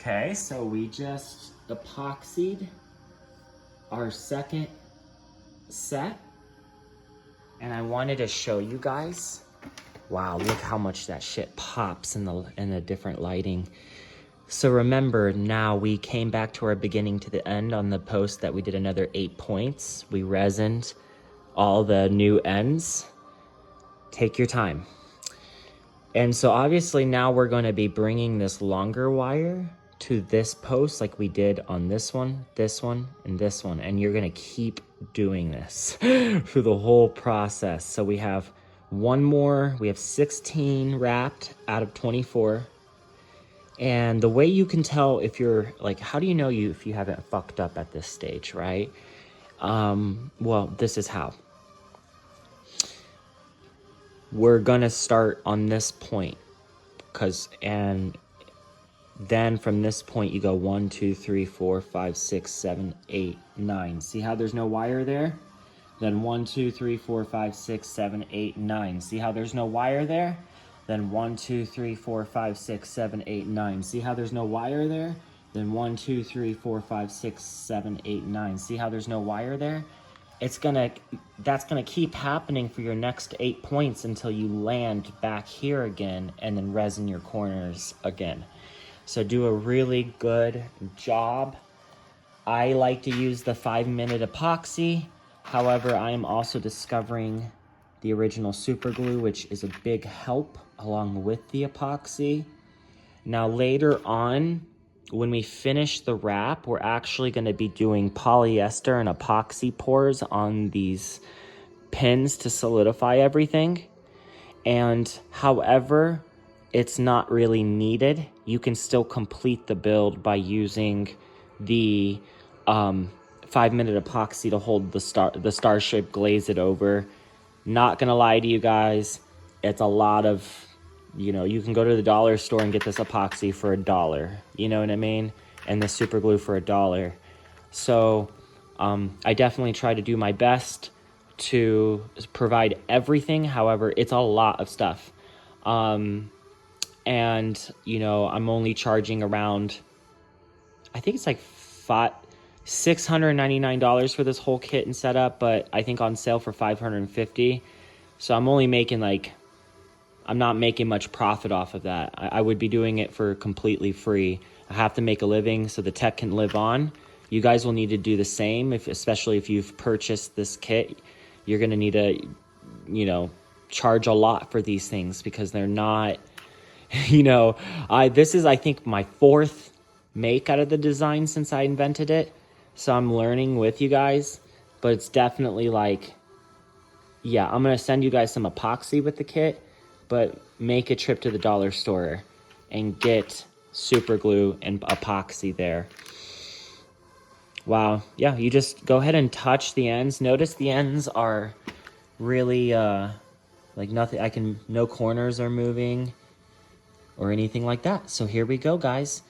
Okay, so we just epoxied our second set, and I wanted to show you guys. Wow, look how much that shit pops in the different lighting. So remember, now we came back to our beginning to the end on the post that we did another 8 points. We resined all the new ends. Take your time. And so obviously now we're going to be bringing this longer wire to this post like we did on this one, and this one. And you're going to keep doing this through the whole process. So we have one more, we have 16 wrapped out of 24. And the way you can tell if you're like, how do you know if you haven't fucked up at this stage, right? Well, this is how. We're gonna start on this point, and then from this point you go 1, 2, 3, 4, 5, 6, 7, 8, 9. See how there's no wire there? Then 1, 2, 3, 4, 5, 6, 7, 8, 9. See how there's no wire there? Then 1, 2, 3, 4, 5, 6, 7, 8, 9. See how there's no wire there? Then 1, 2, 3, 4, 5, 6, 7, 8, 9. See how there's no wire there? That's gonna keep happening for your next 8 points until you land back here again and then resin your corners again. So do a really good job. I like to use the 5-minute epoxy. However, I am also discovering the original super glue, which is a big help along with the epoxy. Now later on, when we finish the wrap, we're actually going to be doing polyester and epoxy pours on these pins to solidify everything. And however, it's not really needed. You can still complete the build by using the 5-minute epoxy to hold the Starship, glaze it over. Not gonna lie to you guys, it's a lot of, you can go to the dollar store and get this epoxy for $1, you know what I mean? And the super glue for $1. So I definitely try to do my best to provide everything. However, it's a lot of stuff. And, I'm only charging around, I think it's like $699 for this whole kit and setup, but I think on sale for $550. So I'm only making I'm not making much profit off of that. I would be doing it for completely free. I have to make a living so the tech can live on. You guys will need to do the same, especially if you've purchased this kit. You're gonna need to, charge a lot for these things because they're not, this is, I think, my 4th make out of the design since I invented it. So I'm learning with you guys, but it's definitely I'm going to send you guys some epoxy with the kit, but make a trip to the dollar store and get super glue and epoxy there. Wow. Yeah, you just go ahead and touch the ends. Notice the ends are really nothing. No corners are moving or anything like that. So here we go, guys.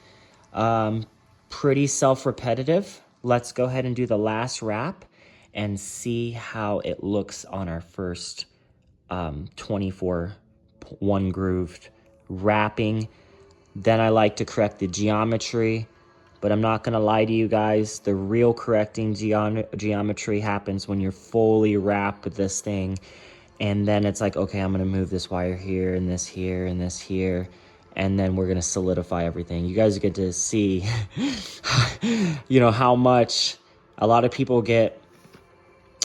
Pretty self-repetitive. Let's go ahead and do the last wrap and see how it looks on our first 24 one-grooved wrapping. Then I like to correct the geometry, but I'm not gonna lie to you guys, the real correcting geometry happens when you're fully wrapped with this thing, and then it's like, okay, I'm gonna move this wire here and this here and this here, and then we're gonna solidify everything. You guys get to see, how much a lot of people get,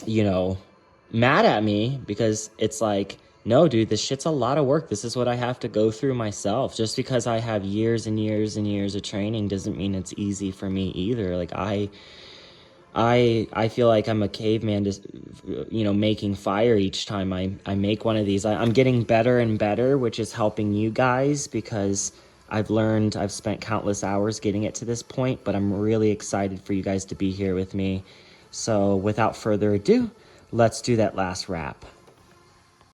mad at me because it's like, no, dude, this shit's a lot of work. This is what I have to go through myself. Just because I have years and years and years of training doesn't mean it's easy for me either. Like I feel like I'm a caveman, just making fire each time I make one of these. I'm getting better and better, which is helping you guys because I've spent countless hours getting it to this point, but I'm really excited for you guys to be here with me. So without further ado, let's do that last wrap.